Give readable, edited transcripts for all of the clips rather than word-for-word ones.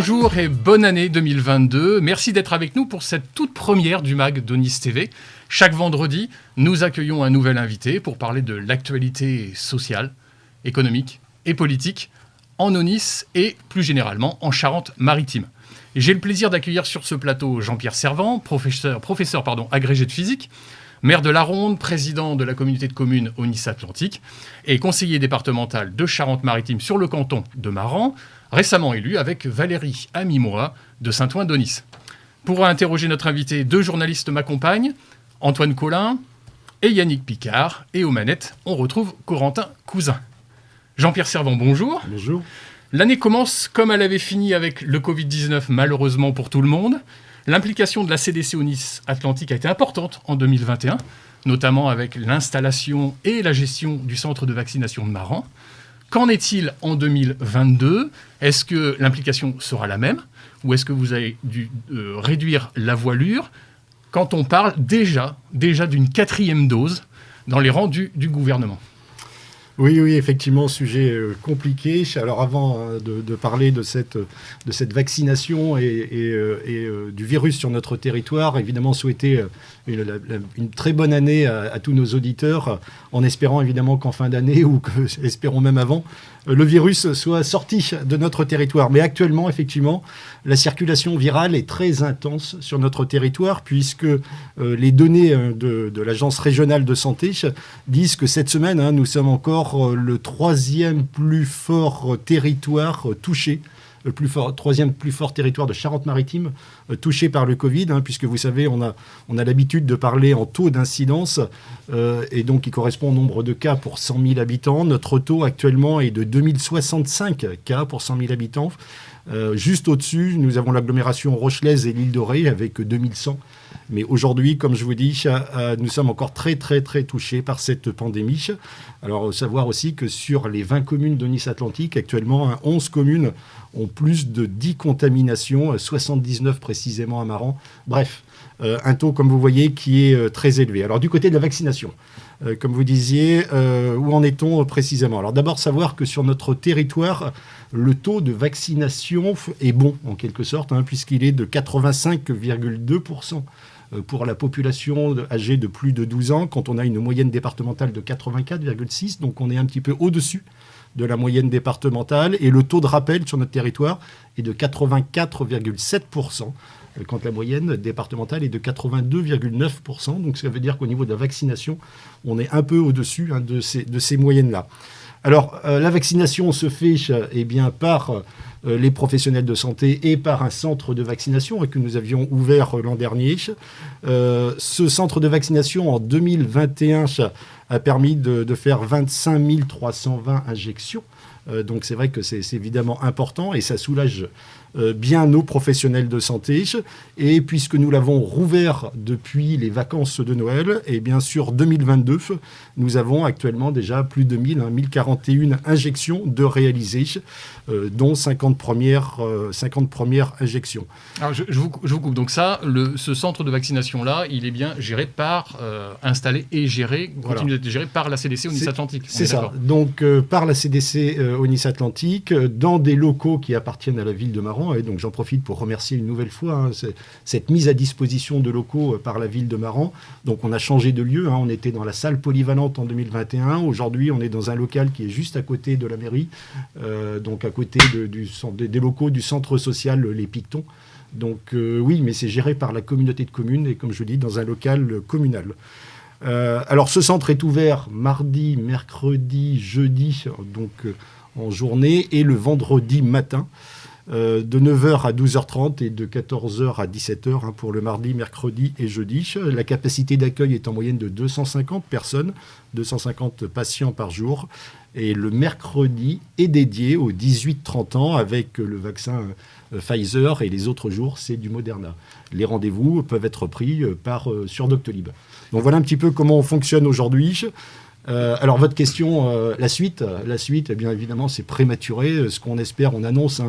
Bonjour et bonne année 2022. Merci d'être avec nous pour cette toute première du MAG d'Onis TV. Chaque vendredi, nous accueillons un nouvel invité pour parler de l'actualité sociale, économique et politique en Onis et plus généralement en Charente-Maritime. J'ai le plaisir d'accueillir sur ce plateau Jean-Pierre Servant, professeur agrégé de physique, maire de la Ronde, président de la communauté de communes Onis Atlantique et conseiller départemental de Charente-Maritime sur le canton de Maran, récemment élu avec Valérie Amimoa de Saint-Ouen-d'Onis. Pour interroger notre invité, deux journalistes m'accompagnent, Antoine Collin et Yannick Picard. Et aux manettes, on retrouve Corentin Cousin. Jean-Pierre Servant, bonjour. Bonjour. L'année commence comme elle avait fini avec le Covid-19, malheureusement pour tout le monde. L'implication de la CDC Onis Atlantique a été importante en 2021, notamment avec l'installation et la gestion du centre de vaccination de Maran. Qu'en est-il en 2022 ? Est-ce que l'implication sera la même ? Ou est-ce que vous avez dû réduire la voilure quand on parle déjà d'une 4e dose dans les rangs du gouvernement ? Oui, effectivement, sujet compliqué. Alors avant de parler de cette vaccination et du virus sur notre territoire, évidemment souhaiter une très bonne année à tous nos auditeurs, en espérant évidemment qu'en fin d'année, ou espérons même avant, le virus soit sorti de notre territoire. Mais actuellement, effectivement, la circulation virale est très intense sur notre territoire, puisque les données de l'Agence régionale de santé disent que cette semaine, nous sommes encore le 3e plus fort territoire touché, le 3e plus fort territoire de Charente-Maritime touché par le Covid, puisque vous savez, on a l'habitude de parler en taux d'incidence, et donc qui correspond au nombre de cas pour 100 000 habitants. Notre taux actuellement est de 2065 cas pour 100 000 habitants. Juste au-dessus, nous avons l'agglomération rochelaise et l'île de Ré avec 2100. Mais aujourd'hui, comme je vous dis, nous sommes encore très touchés par cette pandémie. Alors, savoir aussi que sur les 20 communes d'Onis Atlantique, actuellement, 11 communes ont plus de 10 contaminations, 79 précisément à Maran. Bref, un taux, comme vous voyez, qui est très élevé. Alors, du côté de la vaccination, comme vous disiez, où en est-on précisément ? Alors, d'abord, savoir que sur notre territoire, le taux de vaccination est bon, en quelque sorte, puisqu'il est de 85,2% pour la population âgée de plus de 12 ans, quand on a une moyenne départementale de 84,6, donc on est un petit peu au-dessus de la moyenne départementale, et le taux de rappel sur notre territoire est de 84,7%, quand la moyenne départementale est de 82,9%, donc ça veut dire qu'au niveau de la vaccination, on est un peu au-dessus de ces moyennes-là. Alors, la vaccination se fait par les professionnels de santé et par un centre de vaccination que nous avions ouvert l'an dernier. Ce centre de vaccination, en 2021, a permis de faire 25 320 injections. Donc, c'est vrai que c'est évidemment important et ça soulage bien nos professionnels de santé. Et puisque nous l'avons rouvert depuis les vacances de Noël, et bien sûr 2022, nous avons actuellement déjà plus de 1041 injections de réalisées, dont 50 premières injections. Alors je vous coupe. Donc ce centre de vaccination-là, il est bien géré installé et géré, continue d'être géré par la CDC Onis Atlantique. C'est ça. Donc par la CDC Onis Atlantique, dans des locaux qui appartiennent à la ville de Maran. Et donc j'en profite pour remercier une nouvelle fois cette mise à disposition de locaux par la ville de Maran. Donc on a changé de lieu, on était dans la salle polyvalente en 2021. Aujourd'hui, on est dans un local qui est juste à côté de la mairie, donc à côté des locaux du centre social Les Pictons. Donc oui, mais c'est géré par la communauté de communes et comme je dis, dans un local communal. Alors ce centre est ouvert mardi, mercredi, jeudi, donc en journée, et le vendredi matin, de 9h à 12h30 et de 14h à 17h pour le mardi, mercredi et jeudi. La capacité d'accueil est en moyenne de 250 personnes, 250 patients par jour. Et le mercredi est dédié aux 18-30 ans avec le vaccin Pfizer, et les autres jours, c'est du Moderna. Les rendez-vous peuvent être pris sur Doctolib. Donc voilà un petit peu comment on fonctionne aujourd'hui. Alors votre question, la suite, eh bien évidemment c'est prématuré. Ce qu'on espère, on annonce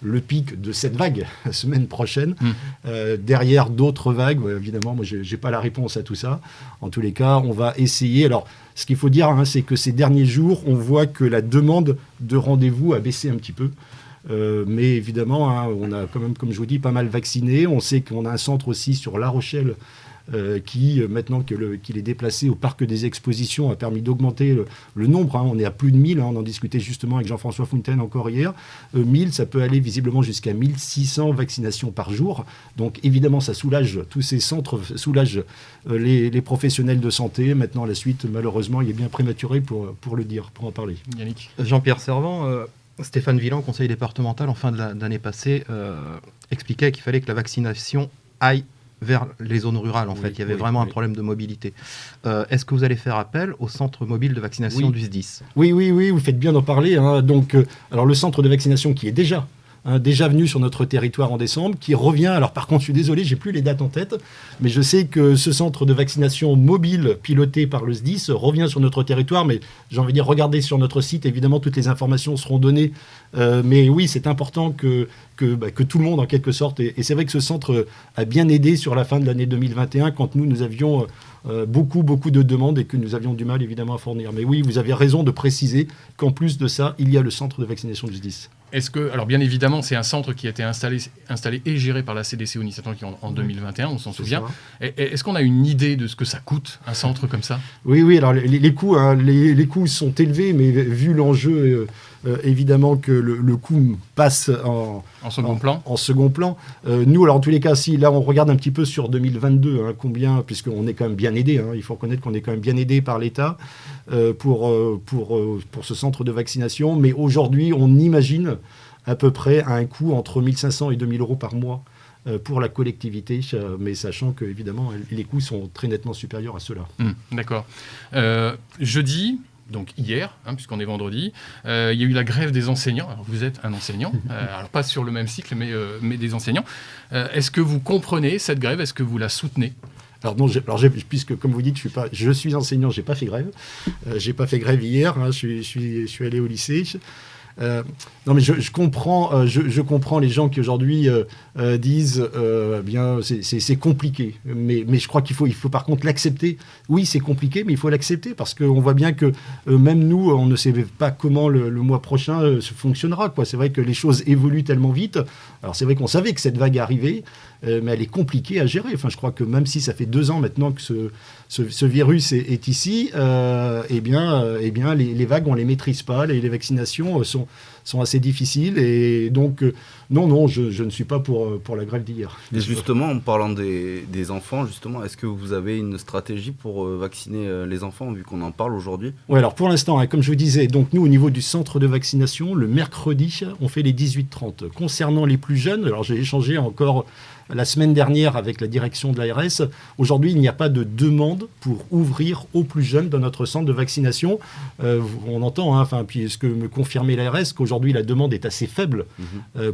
le pic de cette vague la semaine prochaine. Derrière d'autres vagues, évidemment, moi j'ai pas la réponse à tout ça. En tous les cas, on va essayer. Alors ce qu'il faut dire, c'est que ces derniers jours, on voit que la demande de rendez-vous a baissé un petit peu. Mais évidemment, hein, on a quand même, comme je vous dis, pas mal vacciné. On sait qu'on a un centre aussi sur La Rochelle qui, maintenant qu'il est déplacé au parc des expositions, a permis d'augmenter le nombre. Hein. On est à plus de 1000, hein. On en discutait justement avec Jean-François Fontaine encore hier. 1000, ça peut aller visiblement jusqu'à 1600 vaccinations par jour. Donc évidemment, ça soulage, tous ces centres soulagent les professionnels de santé. Maintenant, la suite, malheureusement, il est bien prématuré pour le dire, pour en parler. Yannick. Jean-Pierre Servan, Stéphane Villan, conseiller départemental en fin d'année passée, expliquait qu'il fallait que la vaccination aille vers les zones rurales. Il y avait vraiment un problème de mobilité. Est-ce que vous allez faire appel au centre mobile de vaccination du SDIS ? Oui, vous faites bien d'en parler. Hein. Donc, alors le centre de vaccination qui est déjà venu sur notre territoire en décembre, qui revient. Alors par contre, je suis désolé, j'ai plus les dates en tête, mais je sais que ce centre de vaccination mobile piloté par le SDIS revient sur notre territoire. Mais j'ai envie de dire, regardez sur notre site, évidemment, toutes les informations seront données. Mais oui, c'est important que tout le monde, en quelque sorte, et c'est vrai que ce centre a bien aidé sur la fin de l'année 2021, quand nous avions beaucoup de demandes et que nous avions du mal, évidemment, à fournir. Mais oui, vous avez raison de préciser qu'en plus de ça, il y a le centre de vaccination du SDIS. Est-ce que, alors bien évidemment, c'est un centre qui a été installé et géré par la CDC Onis-Atlantique en 2021, on s'en souvient. Est-ce qu'on a une idée de ce que ça coûte, un centre comme ça ? Oui, alors les coûts, hein, les coûts sont élevés, mais vu l'enjeu, évidemment que le coût passe en second plan. En second plan. Nous, alors en tous les cas, si là on regarde un petit peu sur 2022, hein, combien, puisqu'on est quand même bien aidé, hein, il faut reconnaître qu'on est quand même bien aidé par l'État pour ce centre de vaccination, mais aujourd'hui, on imagine à peu près à un coût entre 1500 et 2000 euros par mois pour la collectivité, mais sachant que évidemment les coûts sont très nettement supérieurs à ceux-là. D'accord. Jeudi, donc hier, hein, puisqu'on est vendredi, il y a eu la grève des enseignants. Alors, vous êtes un enseignant, alors pas sur le même cycle, mais des enseignants. Est-ce que vous comprenez cette grève ? Est-ce que vous la soutenez ? Alors non, puisque comme vous dites, je suis enseignant, j'ai pas fait grève. J'ai pas fait grève hier. Hein, je suis allé au lycée. Non, mais je comprends les gens qui aujourd'hui disent bien c'est compliqué, mais je crois qu'il faut par contre l'accepter. Oui, c'est compliqué, mais il faut l'accepter parce qu'on voit bien que même nous, on ne sait pas comment le mois prochain fonctionnera, quoi. C'est vrai que les choses évoluent tellement vite. Alors c'est vrai qu'on savait que cette vague arrivait, mais elle est compliquée à gérer. Enfin, je crois que même si ça fait 2 ans maintenant que ce virus est ici, eh bien, les vagues, on les maîtrise pas. Les vaccinations sont assez difficiles. Et donc, non, je ne suis pas pour la grève d'hier. Et justement, en parlant des enfants, justement, est-ce que vous avez une stratégie pour vacciner les enfants, vu qu'on en parle aujourd'hui ? Oui, alors pour l'instant, hein, comme je vous disais, donc nous, au niveau du centre de vaccination, le mercredi, on fait les 18-30. Concernant les plus jeunes, alors j'ai échangé encore la semaine dernière avec la direction de l'ARS. Aujourd'hui, il n'y a pas de demande pour ouvrir aux plus jeunes dans notre centre de vaccination. On entend, hein, puis ce que me confirmait l'ARS, qu'aujourd'hui la demande est assez faible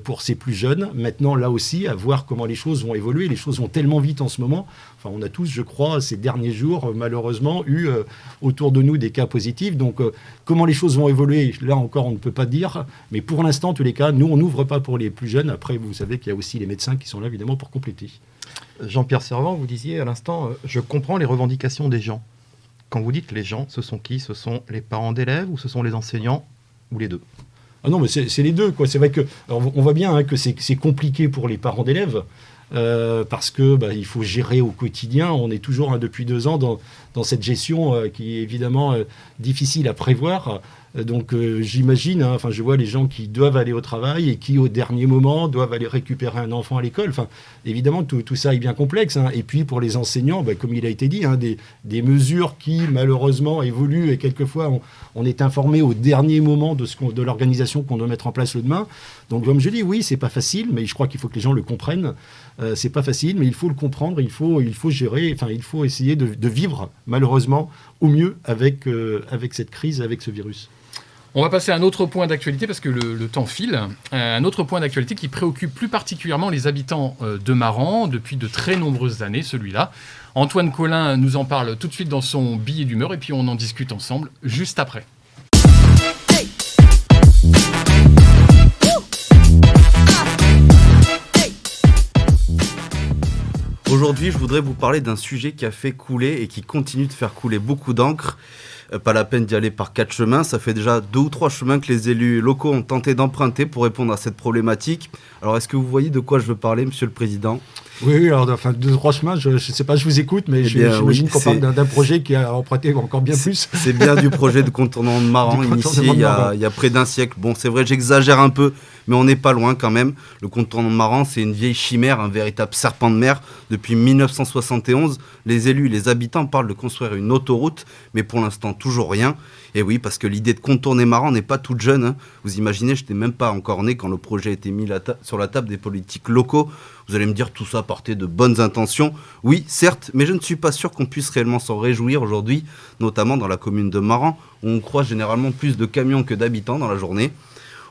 pour ces plus jeunes. Maintenant, là aussi, à voir comment les choses vont évoluer. Les choses vont tellement vite en ce moment. Enfin, on a tous, je crois, ces derniers jours, malheureusement, eu autour de nous des cas positifs. Donc, comment les choses vont évoluer, là encore, on ne peut pas dire. Mais pour l'instant, en tous les cas, nous, on n'ouvre pas pour les plus jeunes. Après, vous savez qu'il y a aussi les médecins qui sont là, évidemment, pour compléter. Jean-Pierre Servan, vous disiez à l'instant, je comprends les revendications des gens. Quand vous dites les gens, ce sont qui ? Ce sont les parents d'élèves ou ce sont les enseignants ou les deux ? Ah non, mais c'est les deux, quoi. C'est vrai que on voit bien, hein, que c'est compliqué pour les parents d'élèves parce que il faut gérer au quotidien. On est toujours, hein, depuis 2 ans dans cette gestion qui est évidemment difficile à prévoir. Donc j'imagine, hein, je vois les gens qui doivent aller au travail et qui au dernier moment doivent aller récupérer un enfant à l'école. Enfin, évidemment, tout ça est bien complexe. Hein. Et puis pour les enseignants, comme il a été dit, hein, des mesures qui malheureusement évoluent et quelquefois on est informé au dernier moment de l'organisation qu'on doit mettre en place le demain. Donc comme je dis, oui, c'est pas facile, mais je crois qu'il faut que les gens le comprennent. C'est pas facile, mais il faut le comprendre, il faut gérer, il faut essayer de vivre malheureusement au mieux avec cette crise, avec ce virus. On va passer à un autre point d'actualité parce que le temps file. Un autre point d'actualité qui préoccupe plus particulièrement les habitants de Maran depuis de très nombreuses années, celui-là. Antoine Collin nous en parle tout de suite dans son billet d'humeur et puis on en discute ensemble juste après. Aujourd'hui, je voudrais vous parler d'un sujet qui a fait couler et qui continue de faire couler beaucoup d'encre. Pas la peine d'y aller par 4 chemins. Ça fait déjà 2 ou 3 chemins que les élus locaux ont tenté d'emprunter pour répondre à cette problématique. Alors, est-ce que vous voyez de quoi je veux parler, Monsieur le Président ? Oui, alors, enfin, 2-3 chemins, je ne sais pas, je vous écoute, mais j'imagine qu'on parle d'un projet qui a emprunté encore bien plus. C'est bien du projet de contournement de Maran, initié il y a près d'un siècle. Bon, c'est vrai, j'exagère un peu, mais on n'est pas loin quand même. Le contournement de Maran, c'est une vieille chimère, un véritable serpent de mer. Depuis 1971, les élus et les habitants parlent de construire une autoroute, mais pour l'instant, toujours rien. Et oui, parce que l'idée de contourner Maran n'est pas toute jeune. Hein. Vous imaginez, je n'étais même pas encore né quand le projet a été mis sur la table des politiques locaux. Vous allez me dire, tout ça partait de bonnes intentions. Oui, certes, mais je ne suis pas sûr qu'on puisse réellement s'en réjouir aujourd'hui, notamment dans la commune de Maran, où on croise généralement plus de camions que d'habitants dans la journée.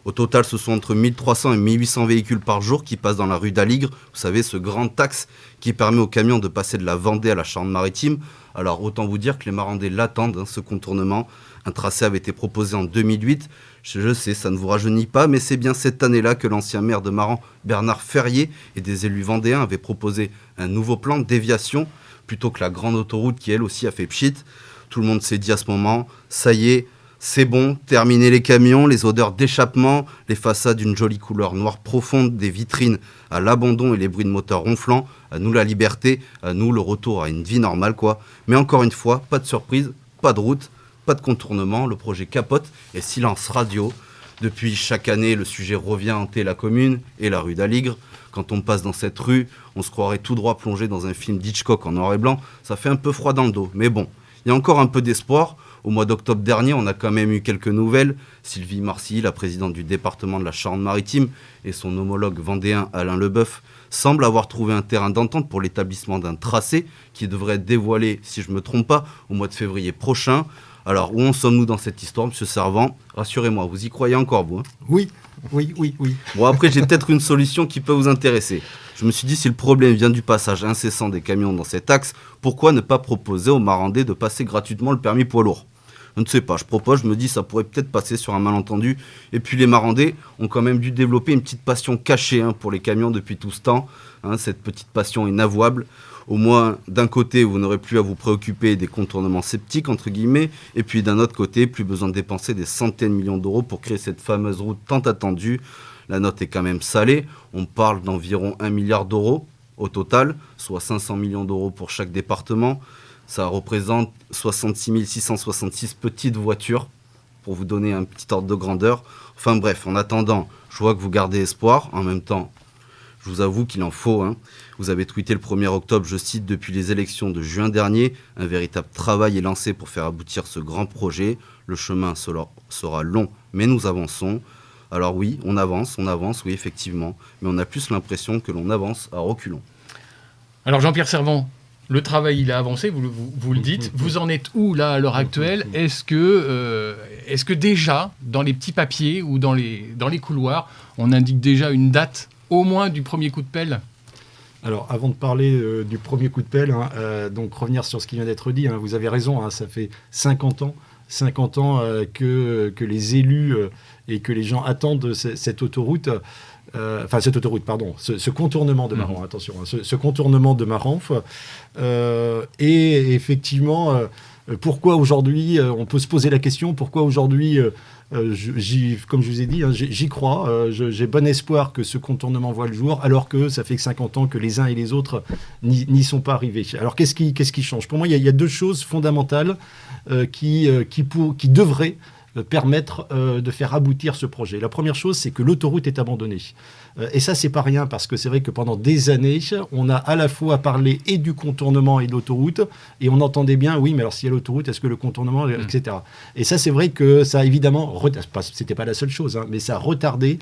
Au total, ce sont entre 1300 et 1800 véhicules par jour qui passent dans la rue d'Aligre. Vous savez, ce grand axe qui permet aux camions de passer de la Vendée à la Charente-Maritime. Alors, autant vous dire que les Marandais l'attendent, ce contournement. Un tracé avait été proposé en 2008. Je sais, ça ne vous rajeunit pas, mais c'est bien cette année-là que l'ancien maire de Maran, Bernard Ferrier, et des élus vendéens avaient proposé un nouveau plan de déviation, plutôt que la grande autoroute qui, elle aussi, a fait pchit. Tout le monde s'est dit à ce moment, ça y est, c'est bon, terminer les camions, les odeurs d'échappement, les façades d'une jolie couleur noire profonde, des vitrines à l'abandon et les bruits de moteurs ronflants, à nous la liberté, à nous le retour à une vie normale, quoi. Mais encore une fois, pas de surprise, pas de route, pas de contournement, le projet capote et silence radio. Depuis chaque année, le sujet revient hanter la commune et la rue d'Aligre. Quand on passe dans cette rue, on se croirait tout droit plongé dans un film d'Hitchcock en noir et blanc. Ça fait un peu froid dans le dos, mais bon, il y a encore un peu d'espoir. Au mois d'octobre dernier, on a quand même eu quelques nouvelles. Sylvie Marcilly, la présidente du département de la Charente-Maritime, et son homologue vendéen Alain Leboeuf semblent avoir trouvé un terrain d'entente pour l'établissement d'un tracé qui devrait être dévoilé, si je ne me trompe pas, au mois de février prochain. Alors, où en sommes-nous dans cette histoire, M. Servan ? Rassurez-moi, vous y croyez encore, vous, hein ? Oui. Bon, après, j'ai peut-être une solution qui peut vous intéresser. Je me suis dit, si le problème vient du passage incessant des camions dans cet axe, pourquoi ne pas proposer aux Marandais de passer gratuitement le permis poids lourd ? Je ne sais pas, je me dis, ça pourrait peut-être passer sur un malentendu. Et puis les Marandais ont quand même dû développer une petite passion cachée pour les camions depuis tout ce temps. Cette petite passion inavouable. Au moins, d'un côté, vous n'aurez plus à vous préoccuper des contournements sceptiques, entre guillemets, et puis d'un autre côté, plus besoin de dépenser des centaines de millions d'euros pour créer cette fameuse route tant attendue. La note est quand même salée, on parle d'environ 1 milliard d'euros au total, soit 500 millions d'euros pour chaque département. Ça représente 66 666 petites voitures, pour vous donner un petit ordre de grandeur. Enfin bref, en attendant, je vois que vous gardez espoir, en même temps, je vous avoue qu'il en faut. Vous avez tweeté le 1er octobre, je cite, « Depuis les élections de juin dernier, un véritable travail est lancé pour faire aboutir ce grand projet. Le chemin sera long, mais nous avançons. » Alors oui, on avance, oui, effectivement. Mais on a plus l'impression que l'on avance à reculons. Alors Jean-Pierre Servan, le travail, il a avancé, vous le dites. Vous en êtes où, là, à l'heure actuelle ? Est-ce que déjà, dans les petits papiers ou dans les couloirs, on indique déjà une date au moins du premier coup de pelle ? Alors, avant de parler du premier coup de pelle, donc revenir sur ce qui vient d'être dit, vous avez raison, ça fait 50 ans que les élus et que les gens attendent cette autoroute, ce contournement de Maran, attention, ce contournement de Maran. Et effectivement, pourquoi aujourd'hui, on peut se poser la question, pourquoi aujourd'hui... comme je vous ai dit, j'y crois. J'ai bon espoir que ce contournement voit le jour, alors que ça fait 50 ans que les uns et les autres n'y sont pas arrivés. Alors, qu'est-ce qui change ? Pour moi, il y a deux choses fondamentales qui devraient permettre de faire aboutir ce projet. La première chose, c'est que l'autoroute est abandonnée. Et ça, c'est pas rien, parce que c'est vrai que pendant des années, on a à la fois parlé et du contournement et de l'autoroute, et on entendait bien, oui, mais alors s'il y a l'autoroute, est-ce que le contournement, etc. Et ça, c'est vrai que ça a évidemment, c'était pas la seule chose, mais ça a retardé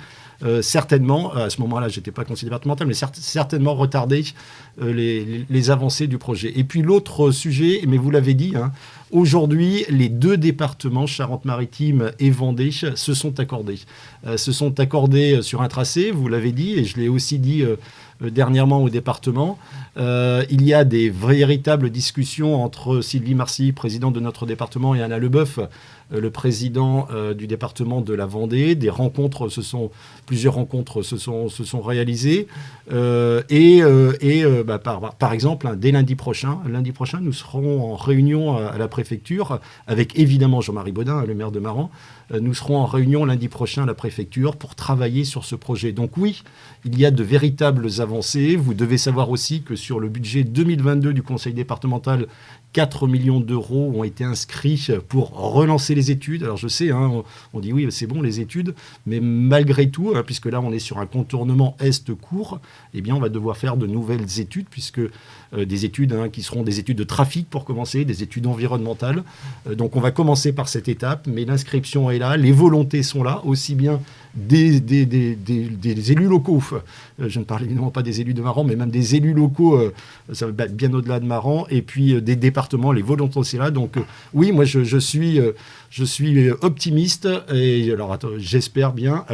certainement, à ce moment-là, j'étais pas conseiller départemental, mais certainement retardé les avancées du projet. Et puis l'autre sujet, mais vous l'avez dit, aujourd'hui, les deux départements, Charente-Maritime et Vendée, se sont accordés sur un tracé, vous l'avez dit, et je l'ai aussi dit dernièrement au département. Il y a des véritables discussions entre Sylvie Marcilly, présidente de notre département, et Alain Leboeuf, le président du département de la Vendée. Plusieurs rencontres se sont réalisées. Par exemple, dès lundi prochain, nous serons en réunion à la présidence préfecture, avec évidemment Jean-Marie Bodin, le maire de Maran. Nous serons en réunion lundi prochain à la préfecture pour travailler sur ce projet. Donc oui, il y a de véritables avancées. Vous devez savoir aussi que sur le budget 2022 du conseil départemental, 4 millions d'euros ont été inscrits pour relancer les études. Alors je sais, on dit oui, c'est bon les études, mais malgré tout, puisque là on est sur un contournement est-court, eh bien on va devoir faire de nouvelles études, puisque des études qui seront des études de trafic pour commencer, des études environnementales. Donc on va commencer par cette étape, mais l'inscription est là, les volontés sont là, aussi bien des élus locaux. Je ne parle évidemment pas des élus de Maran, mais même des élus locaux, ça va bien au-delà de Maran, et puis des départements, les volontés sont là. Donc oui, moi je suis optimiste, et alors attends, j'espère bien,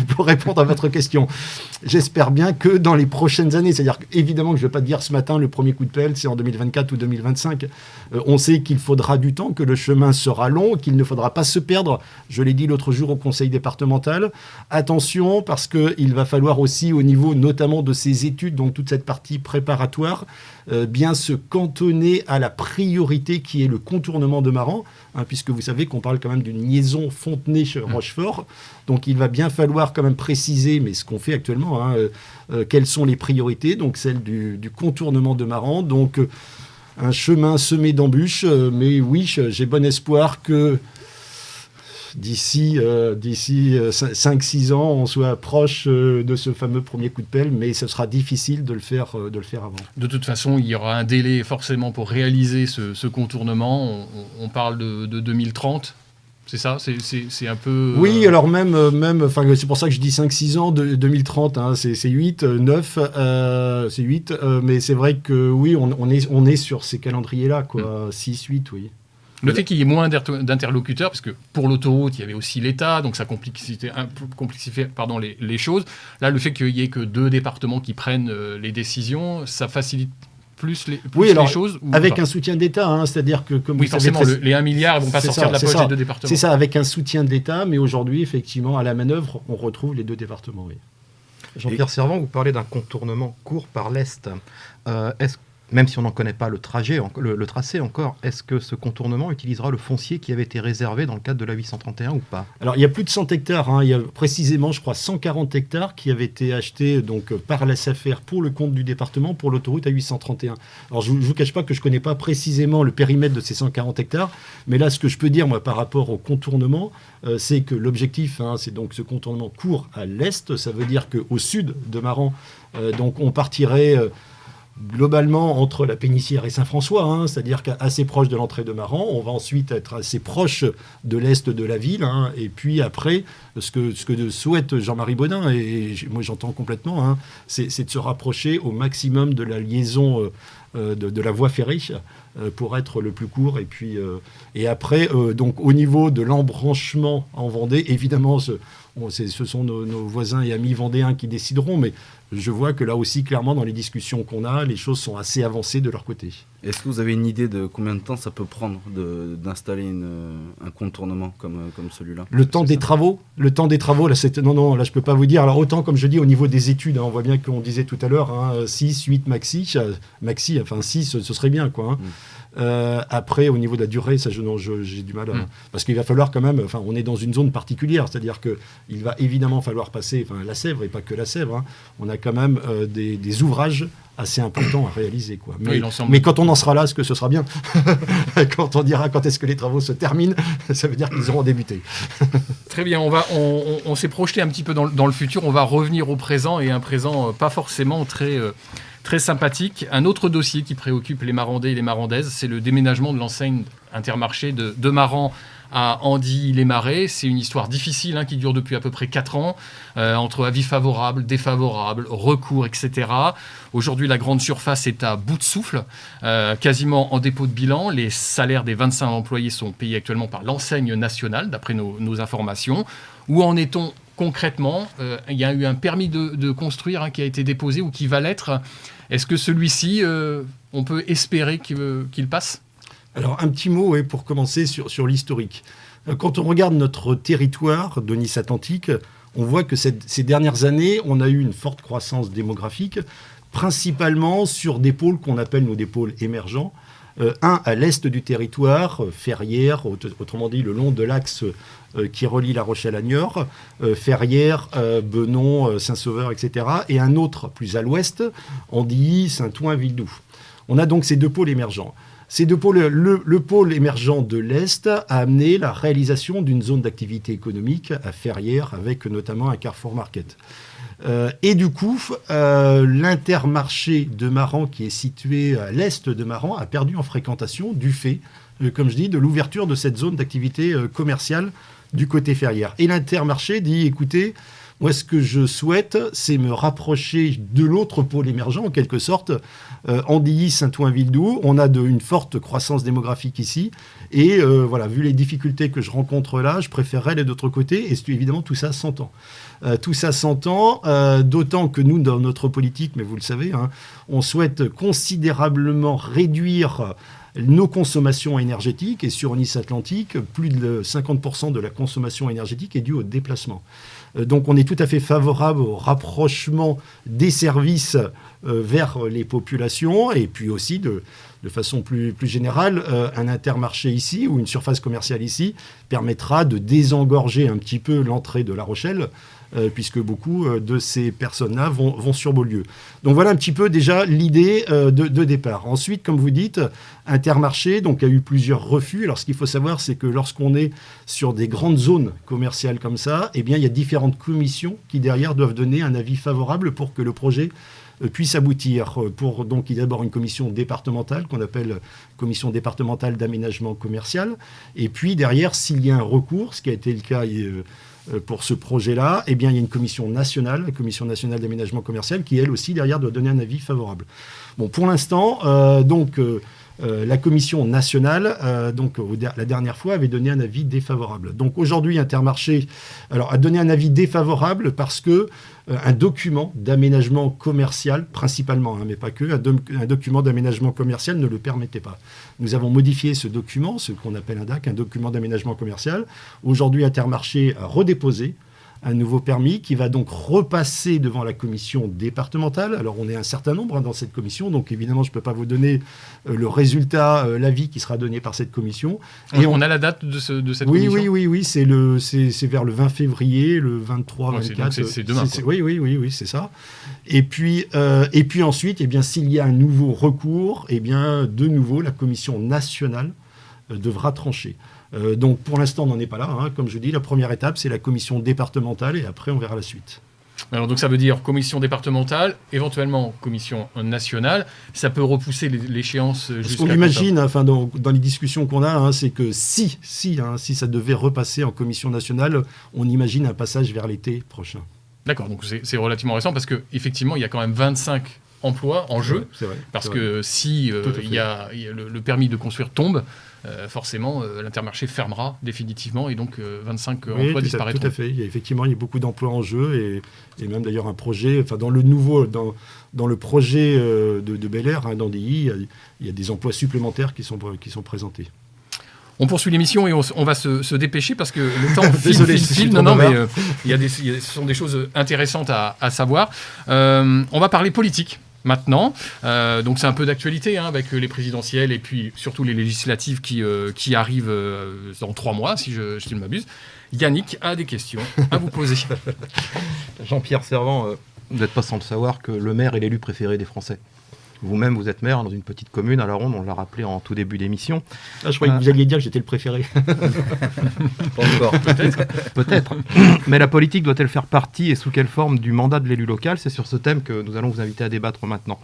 pour répondre à votre question, j'espère bien que dans les prochaines années, c'est-à-dire évidemment que je ne vais pas dire ce matin le premier coup de pelle, c'est en 2024 ou 2025, on sait qu'il faudra du temps, que le chemin sera long, qu'il ne faudra pas se perdre, je l'ai dit l'autre jour au conseil départemental, attention parce qu'il va falloir aussi au niveau notamment de ces études, donc toute cette partie préparatoire, bien se cantonner à la priorité qui est le contournement de Maran, puisque vous savez qu'on parle quand même d'une liaison Fontenay-Rochefort, donc il va bien falloir quand même préciser, mais ce qu'on fait actuellement, quelles sont les priorités, donc celle du contournement de Maran, donc un chemin semé d'embûches, mais oui, j'ai bon espoir que d'ici 5-6 ans, on soit proche de ce fameux premier coup de pelle, mais ce sera difficile de le faire avant. De toute façon, il y aura un délai forcément pour réaliser ce contournement. On parle de 2030. C'est ça, c'est un peu... Oui, alors même c'est pour ça que je dis 5-6 ans, 2030, c'est 8, 9, c'est 8, mais c'est vrai que oui, on est sur ces calendriers-là, quoi, 6, 8, oui. Le fait qu'il y ait moins d'interlocuteurs, parce que pour l'autoroute, il y avait aussi l'État, donc ça complexifie les choses. Là, le fait qu'il n'y ait que 2 départements qui prennent les décisions, ça facilite plus les choses avec un soutien d'État, c'est-à-dire que comme oui, forcément, les 1 milliard ne vont pas sortir de la poche des 2 départements. C'est ça, avec un soutien d'État, mais aujourd'hui, effectivement, à la manœuvre, on retrouve les 2 départements. Oui. Jean-Pierre Servan, vous parlez d'un contournement court par l'Est. Même si on n'en connaît pas le tracé encore, est-ce que ce contournement utilisera le foncier qui avait été réservé dans le cadre de la 831 ou pas ? Alors, il y a plus de 100 hectares. Il y a précisément, je crois, 140 hectares qui avaient été achetés par la SAFER pour le compte du département pour l'autoroute A831. Alors, je ne vous cache pas que je ne connais pas précisément le périmètre de ces 140 hectares, mais là, ce que je peux dire, moi, par rapport au contournement, c'est que l'objectif, c'est donc ce contournement court à l'est. Ça veut dire qu'au sud de Maran, donc on partirait... globalement entre la Pénissière et Saint-François, c'est-à-dire qu'assez proche de l'entrée de Maran. On va ensuite être assez proche de l'est de la ville, et puis après, ce que souhaite Jean-Marie Bodin, et moi j'entends complètement, c'est de se rapprocher au maximum de la liaison de la voie ferrée pour être le plus court. Et après, donc au niveau de l'embranchement en Vendée, évidemment, ce sont nos voisins et amis vendéens qui décideront, mais je vois que là aussi, clairement, dans les discussions qu'on a, les choses sont assez avancées de leur côté. Est-ce que vous avez une idée de combien de temps ça peut prendre d'installer un contournement comme celui-là ? Le temps des travaux, là, non, là, je peux pas vous dire. Alors, autant, comme je dis, au niveau des études, on voit bien qu'on disait tout à l'heure, 6, 8 maxi, enfin 6, ce serait bien, quoi. Après, au niveau de la durée, ça, j'ai du mal parce qu'il va falloir quand même, on est dans une zone particulière, c'est-à-dire qu'il va évidemment falloir passer, la Sèvre, et pas que la Sèvre, on a quand même des ouvrages assez importants à réaliser, quoi. Mais quand on en sera là, ce sera bien. Quand on dira quand est-ce que les travaux se terminent, ça veut dire qu'ils auront débuté. Très bien, on s'est projeté un petit peu dans le futur, on va revenir au présent, et un présent pas forcément très sympathique. Un autre dossier qui préoccupe les Marandais et les Marandaises, c'est le déménagement de l'enseigne Intermarché de Maran à Andy-les-Marais. C'est une histoire difficile qui dure depuis à peu près 4 ans, entre avis favorables, défavorables, recours, etc. Aujourd'hui, la grande surface est à bout de souffle, quasiment en dépôt de bilan. Les salaires des 25 employés sont payés actuellement par l'enseigne nationale, d'après nos informations. Où en est-on concrètement? Il y a eu un permis de construire qui a été déposé ou qui va l'être. Est-ce que celui-ci, on peut espérer qu'il passe? Alors, un petit mot pour commencer sur l'historique. Quand on regarde notre territoire de Nice-Atlantique, on voit que ces dernières années, on a eu une forte croissance démographique, principalement sur des pôles qu'on appelle des pôles émergents, Un à l'est du territoire, Ferrières, autrement dit le long de l'axe qui relie La Rochelle à Niort, Ferrières, Benon, Saint-Sauveur, etc. Et un autre plus à l'ouest, Andilly, Saint-Ouen, Villedoux. On a donc ces deux pôles émergents. Ces deux pôles, le pôle émergent de l'Est a amené la réalisation d'une zone d'activité économique à Ferrières, avec notamment un Carrefour Market. Et du coup, l'Intermarché de Maran, qui est situé à l'est de Maran, a perdu en fréquentation du fait, comme je dis, de l'ouverture de cette zone d'activité commerciale du côté Ferrières. Et l'Intermarché dit, écoutez, moi, ce que je souhaite, c'est me rapprocher de l'autre pôle émergent, en quelque sorte, Andilly, Saint-Ouen, Villedoux. On a une forte croissance démographique ici. Et voilà, vu les difficultés que je rencontre là, je préférerais aller de l'autre côté. Et évidemment, tout ça s'entend. Tout ça s'entend, d'autant que nous, dans notre politique, mais vous le savez, hein, on souhaite considérablement réduire nos consommations énergétiques. Et sur Nice Atlantique, plus de 50% de la consommation énergétique est due au déplacement. Donc on est tout à fait favorable au rapprochement des services vers les populations, et puis aussi de façon plus générale, un Intermarché ici ou une surface commerciale ici permettra de désengorger un petit peu l'entrée de La Rochelle, puisque beaucoup de ces personnes-là vont sur Beaulieu. Donc voilà un petit peu déjà l'idée de départ. Ensuite, comme vous dites, Intermarché donc, a eu plusieurs refus. Alors ce qu'il faut savoir, c'est que lorsqu'on est sur des grandes zones commerciales comme ça, eh bien, il y a différentes commissions qui derrière doivent donner un avis favorable pour que le projet puisse aboutir. Donc il y a d'abord une commission départementale qu'on appelle commission départementale d'aménagement commercial. Et puis derrière, s'il y a un recours, ce qui a été le cas pour ce projet-là, eh bien, il y a une commission nationale, la commission nationale d'aménagement commercial, qui elle aussi derrière doit donner un avis favorable. Bon, pour l'instant, la commission nationale, la dernière fois, avait donné un avis défavorable. Donc aujourd'hui, Intermarché a donné un avis défavorable parce que un document d'aménagement commercial, principalement, mais pas que, un document d'aménagement commercial ne le permettait pas. Nous avons modifié ce document, ce qu'on appelle un DAC, un document d'aménagement commercial. Aujourd'hui, Intermarché a redéposé un nouveau permis qui va donc repasser devant la commission départementale. Alors, on est un certain nombre dans cette commission, donc évidemment, je ne peux pas vous donner le résultat, l'avis qui sera donné par cette commission. Et on a la date de cette commission ? Oui, c'est vers le 20 février, le 23, 24. C'est demain. Oui, c'est ça. Et puis ensuite, eh bien, s'il y a un nouveau recours, eh bien, de nouveau, la commission nationale devra trancher. Donc pour l'instant, on n'en est pas là. Hein. Comme je dis, la première étape, c'est la commission départementale et après, on verra la suite. Alors donc ça veut dire commission départementale, éventuellement commission nationale. Ça peut repousser l'échéance jusqu'à... Ce qu'on imagine, dans les discussions qu'on a, c'est que si ça devait repasser en commission nationale, on imagine un passage vers l'été prochain. D'accord, donc c'est relativement récent parce qu'effectivement, il y a quand même 25 emplois en jeu. C'est vrai, parce que si il y a le permis de construire tombe, forcément, l'Intermarché fermera définitivement et donc 25 emplois disparaîtront. Tout à fait. Il y a beaucoup d'emplois en jeu et même d'ailleurs un projet, dans le projet de Bel Air, d'Andilly, il y a des emplois supplémentaires qui sont présentés. On poursuit l'émission et on va se dépêcher parce que le temps file. Non, mais ce sont des choses intéressantes à savoir. On va parler politique. Maintenant, donc c'est un peu d'actualité avec les présidentielles et puis surtout les législatives qui arrivent dans 3 mois, si je ne m'abuse. Yannick a des questions à vous poser. Jean-Pierre Servant, vous n'êtes pas sans le savoir que le maire est l'élu préféré des Français. Vous-même, vous êtes maire dans une petite commune à la Ronde, on l'a rappelé en tout début d'émission. Ah, je croyais que vous alliez dire que j'étais le préféré. Pas encore, peut-être. Mais la politique doit-elle faire partie et sous quelle forme du mandat de l'élu local ? C'est sur ce thème que nous allons vous inviter à débattre maintenant.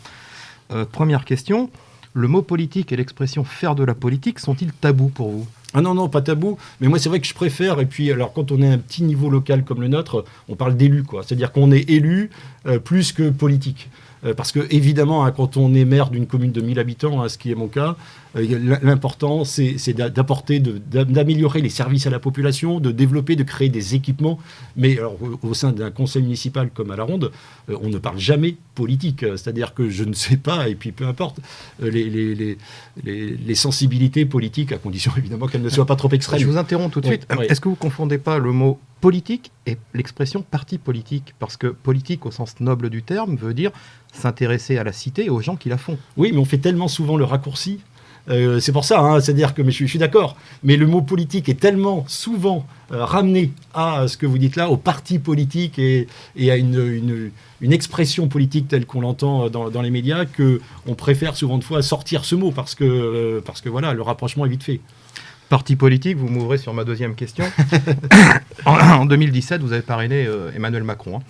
Première question, le mot politique et l'expression « faire de la politique » sont-ils tabous pour vous ? Ah non, pas tabou. Mais moi, c'est vrai que je préfère. Et puis, alors, quand on est un petit niveau local comme le nôtre, on parle d'élu, quoi. C'est-à-dire qu'on est élu plus que politique. Parce que, évidemment, quand on est maire d'une commune de 1000 habitants, ce qui est mon cas, l'important, c'est d'apporter, d'améliorer les services à la population, de développer, de créer des équipements. Mais alors, au sein d'un conseil municipal comme à la Ronde, on ne parle jamais politique. C'est-à-dire que je ne sais pas, et puis peu importe, les sensibilités politiques, à condition évidemment qu'elles ne soient pas trop extrêmes. Je vous interromps tout de suite. Oui. Est-ce que vous ne confondez pas le mot politique et l'expression parti politique ? Parce que politique, au sens noble du terme, veut dire s'intéresser à la cité et aux gens qui la font. Oui, mais on fait tellement souvent le raccourci C'est pour ça, hein, c'est-à-dire que mais je suis d'accord, mais le mot politique est tellement souvent ramené à ce que vous dites là, au parti politique et à une expression politique telle qu'on l'entend dans les médias, qu'on préfère souvent de fois sortir ce mot parce que voilà, le rapprochement est vite fait. Parti politique, vous m'ouvrez sur ma deuxième question. En 2017, vous avez parrainé Emmanuel Macron. Hein.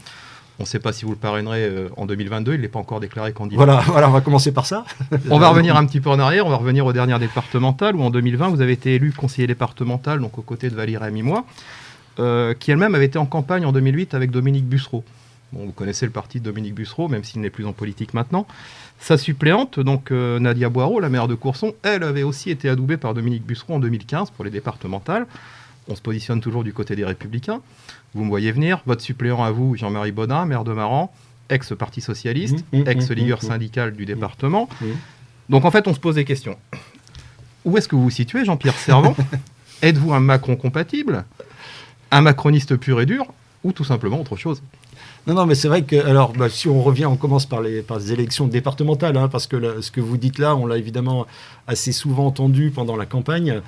On ne sait pas si vous le parrainerez en 2022, il n'est pas encore déclaré candidat. Voilà, on va commencer par ça. On va revenir un petit peu en arrière, on va revenir aux dernières départementales, où en 2020, vous avez été élu conseiller départemental, donc aux côtés de Valérie Amimois, qui elle-même avait été en campagne en 2008 avec Dominique Bussereau. Bon, vous connaissez le parti de Dominique Bussereau, même s'il n'est plus en politique maintenant. Sa suppléante, donc Nadia Boireau, la maire de Courson, elle avait aussi été adoubée par Dominique Bussereau en 2015 pour les départementales. On se positionne toujours du côté des Républicains. Vous me voyez venir. Votre suppléant à vous, Jean-Marie Bodin, maire de Maran, ex-parti socialiste, ex-ligueur syndical du département. Donc en fait, on se pose des questions. Où est-ce que vous vous situez, Jean-Pierre Servan? Êtes-vous un Macron compatible, un macroniste pur et dur, ou tout simplement autre chose? Non, mais c'est vrai que, alors, si on revient, on commence par les élections départementales, hein, parce que ce que vous dites là, on l'a évidemment assez souvent entendu pendant la campagne,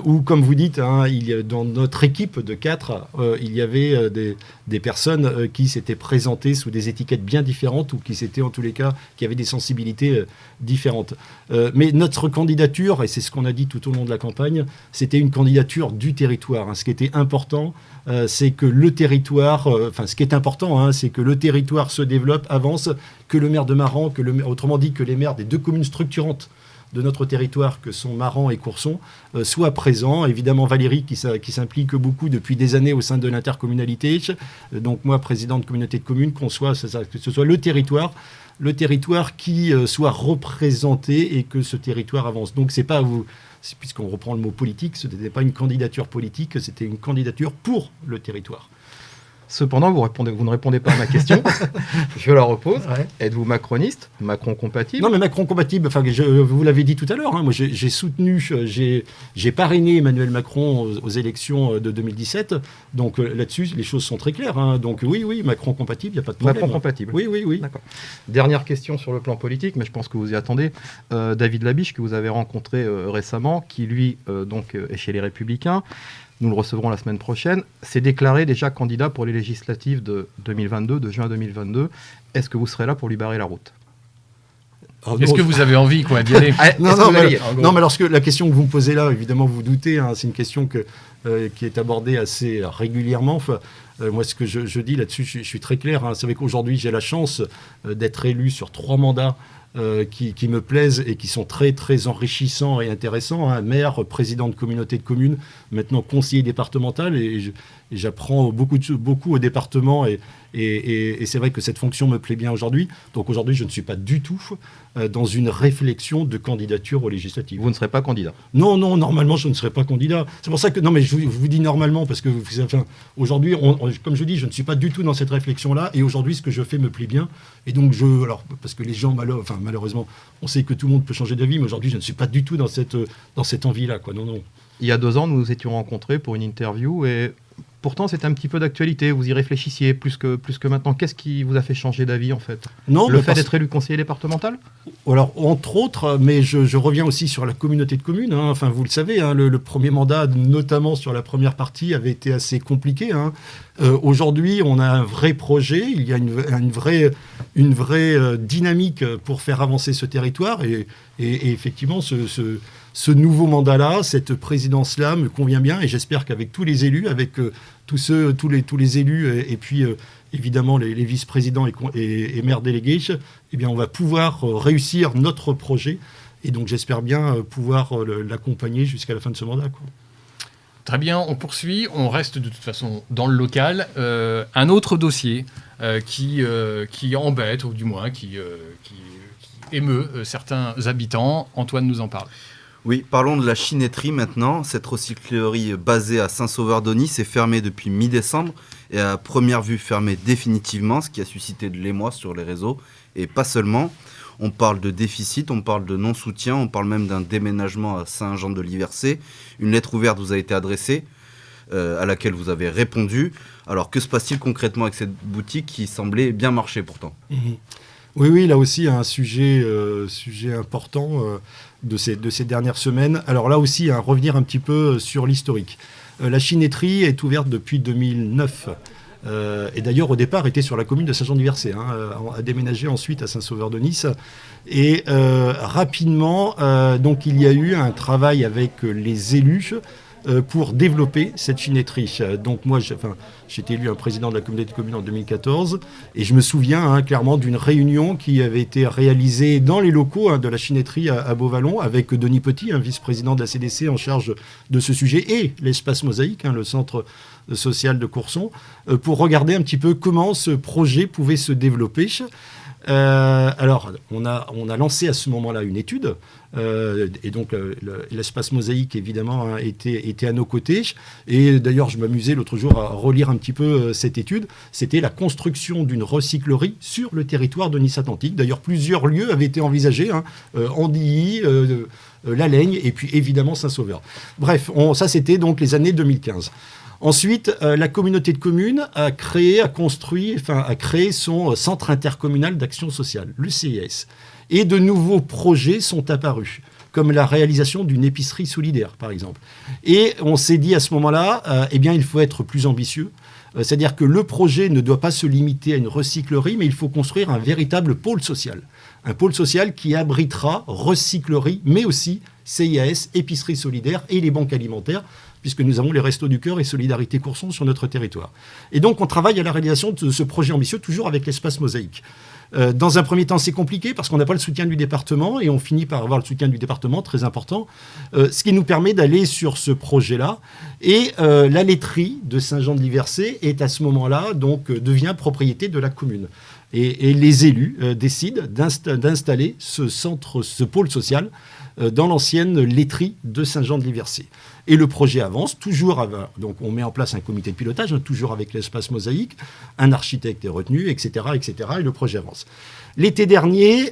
où, comme vous dites, hein, dans notre équipe de 4, il y avait des personnes qui s'étaient présentées sous des étiquettes bien différentes, ou qui s'étaient, en tous les cas, qui avaient des sensibilités différentes. Mais notre candidature, et c'est ce qu'on a dit tout au long de la campagne, c'était une candidature du territoire. Hein. Ce qui était important, c'est que le territoire, ce qui est important, hein, c'est que le territoire se développe, avance, que le maire de Maran, autrement dit que les maires des 2 communes structurantes de notre territoire, que sont Maran et Courson, soient présents. Évidemment, Valérie, qui s'implique beaucoup depuis des années au sein de l'intercommunalité. Donc moi, président de communauté de communes, que ce soit le territoire qui soit représenté et que ce territoire avance. Donc c'est pas puisqu'on reprend le mot politique, ce n'était pas une candidature politique, c'était une candidature pour le territoire. Cependant, vous ne répondez pas à ma question. Je la repose. Ouais. Êtes-vous macroniste, Macron compatible? Non, mais Macron compatible, vous l'avez dit tout à l'heure, hein, moi j'ai soutenu, j'ai parrainé Emmanuel Macron aux élections de 2017, donc là-dessus, les choses sont très claires. Hein, donc oui, Macron compatible, il n'y a pas de problème. Macron compatible. Oui. D'accord. Dernière question sur le plan politique, mais je pense que vous y attendez. David Labiche, que vous avez rencontré récemment, qui lui est chez les Républicains, nous le recevrons la semaine prochaine, s'est déclaré déjà candidat pour les législatives de 2022, de juin 2022. Est-ce que vous serez là pour lui barrer la route? Est-ce que vous avez envie d'y aller? Non, mais lorsque la question que vous me posez là, évidemment, vous doutez, hein, c'est une question qui est abordée assez régulièrement. Moi, ce que je dis là-dessus, je suis très clair. Hein. C'est vrai qu'aujourd'hui, j'ai la chance d'être élu sur 3 mandats qui me plaisent et qui sont très, très enrichissants et intéressants. Hein. Maire, président de communauté de communes, maintenant conseiller départemental, et j'apprends beaucoup au département, et c'est vrai que cette fonction me plaît bien aujourd'hui. Donc aujourd'hui, je ne suis pas du tout dans une réflexion de candidature aux législatives. Vous ne serez pas candidat? Non, normalement, je ne serai pas candidat. C'est pour ça que, non, mais je vous dis normalement, parce que aujourd'hui, comme je dis, je ne suis pas du tout dans cette réflexion-là, et aujourd'hui, ce que je fais me plaît bien. Et donc, parce que les gens, malheureusement, on sait que tout le monde peut changer d'avis, mais aujourd'hui, je ne suis pas du tout dans cette envie-là, quoi. Non. Il y a 2 ans, nous nous étions rencontrés pour une interview, et pourtant, c'est un petit peu d'actualité. Vous y réfléchissiez plus que maintenant. Qu'est-ce qui vous a fait changer d'avis, en fait? Le fait d'être élu conseiller départemental? Alors, entre autres, mais je reviens aussi sur la communauté de communes. Hein. Enfin, vous le savez, hein, le premier mandat, notamment sur la première partie, avait été assez compliqué. Hein. Aujourd'hui, on a un vrai projet. Il y a une vraie dynamique pour faire avancer ce territoire. Et effectivement, ce nouveau mandat-là, cette présidence-là me convient bien, et j'espère qu'avec tous les élus, avec tous les élus, et puis évidemment les vice-présidents et maires délégués, eh bien on va pouvoir réussir notre projet, et donc j'espère bien pouvoir l'accompagner jusqu'à la fin de ce mandat, quoi. Très bien, on poursuit, on reste de toute façon dans le local. Un autre dossier qui embête, ou du moins qui émeut certains habitants. Antoine nous en parle. Oui, parlons de la chinetterie maintenant. Cette recyclerie basée à Saint-Sauveur-d'Aunis est fermée depuis mi-décembre et à première vue fermée définitivement, ce qui a suscité de l'émoi sur les réseaux. Et pas seulement. On parle de déficit, on parle de non-soutien, on parle même d'un déménagement à Saint-Jean-de-Liversay. Une lettre ouverte vous a été adressée, à laquelle vous avez répondu. Alors que se passe-t-il concrètement avec cette boutique qui semblait bien marcher pourtant? Oui, là aussi, un sujet important de ces dernières semaines. Alors là aussi, revenir un petit peu sur l'historique. La chinetterie est ouverte depuis 2009. Et d'ailleurs, au départ, était sur la commune de Saint-Jean-du-Versay, a déménagé ensuite à Saint-Sauveur-de-Nice. Et rapidement, donc, il y a eu un travail avec les élus pour développer cette chinetterie. Donc moi, j'ai été élu un président de la communauté de communes en 2014 et je me souviens clairement d'une réunion qui avait été réalisée dans les locaux de la chinetterie à Beauvallon avec Denis Petit, un vice-président de la CDC en charge de ce sujet, et l'espace Mosaïque, le centre social de Courson, pour regarder un petit peu comment ce projet pouvait se développer. Alors, on a lancé à ce moment-là une étude, et donc l'espace Mosaïque, évidemment, était à nos côtés. Et d'ailleurs, je m'amusais l'autre jour à relire un petit peu cette étude. C'était la construction d'une recyclerie sur le territoire de Nice-Atlantique. D'ailleurs, plusieurs lieux avaient été envisagés, Andilly, La Laigne, et puis évidemment Saint-Sauveur. Bref, ça c'était donc les années 2015. Ensuite, la communauté de communes a créé son centre intercommunal d'action sociale, le CIS. Et de nouveaux projets sont apparus, comme la réalisation d'une épicerie solidaire, par exemple. Et on s'est dit à ce moment-là, il faut être plus ambitieux. C'est-à-dire que le projet ne doit pas se limiter à une recyclerie, mais il faut construire un véritable pôle social. Un pôle social qui abritera recyclerie, mais aussi CIAS, épicerie solidaire et les banques alimentaires, puisque nous avons les Restos du Cœur et Solidarité Courson sur notre territoire. Et donc, on travaille à la réalisation de ce projet ambitieux, toujours avec l'espace Mosaïque. Dans un premier temps, c'est compliqué parce qu'on n'a pas le soutien du département et on finit par avoir le soutien du département, très important, ce qui nous permet d'aller sur ce projet-là. Et la laiterie de Saint-Jean-de-Liversay est à ce moment-là, donc, devient propriété de la commune. Et les élus décident d'installer ce pôle social dans l'ancienne laiterie de Saint-Jean-de-Liversay. Et le projet avance, donc on met en place un comité de pilotage, toujours avec l'espace Mosaïque, un architecte est retenu, etc., et le projet avance. L'été dernier,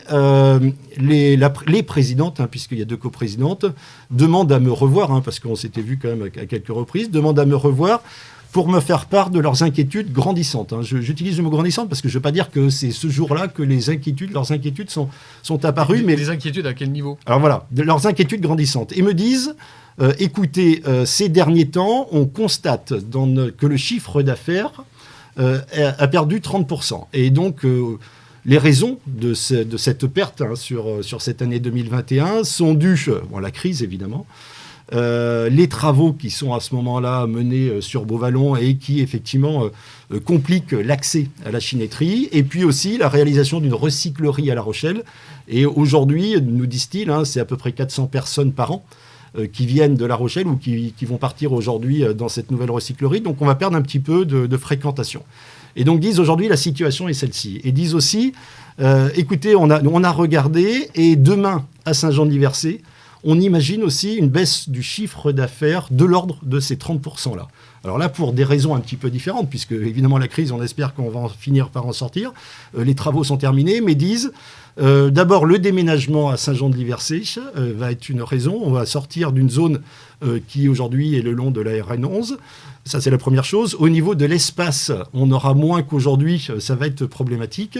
les présidentes, puisqu'il y a 2 coprésidentes, demandent à me revoir, parce qu'on s'était vu quand même à quelques reprises, demandent à me revoir pour me faire part de leurs inquiétudes grandissantes. J'utilise le mot grandissante parce que je ne veux pas dire que c'est ce jour-là que leurs inquiétudes sont apparues. Mais des inquiétudes à quel niveau ? Alors voilà, leurs inquiétudes grandissantes. Et me disent, écoutez, ces derniers temps, on constate que le chiffre d'affaires a perdu 30%. Et donc, les raisons de cette perte sur cette année 2021 sont dues, à la crise évidemment, les travaux qui sont à ce moment-là menés sur Beauvallon et qui effectivement compliquent l'accès à la chinetterie, et puis aussi la réalisation d'une recyclerie à La Rochelle. Et aujourd'hui, nous disent-ils, c'est à peu près 400 personnes par an qui viennent de La Rochelle ou qui vont partir aujourd'hui dans cette nouvelle recyclerie. Donc on va perdre un petit peu de fréquentation. Et donc disent aujourd'hui la situation est celle-ci. Et disent aussi, écoutez, on a regardé, et demain à Saint-Jean-de-Liversay, on imagine aussi une baisse du chiffre d'affaires de l'ordre de ces 30%-là. Alors là, pour des raisons un petit peu différentes, puisque évidemment la crise, on espère qu'on va finir par en sortir. Les travaux sont terminés, mais disent, d'abord le déménagement à Saint-Jean-de-Liversay va être une raison. On va sortir d'une zone qui aujourd'hui est le long de la RN 11. Ça, c'est la première chose. Au niveau de l'espace, on aura moins qu'aujourd'hui, ça va être problématique.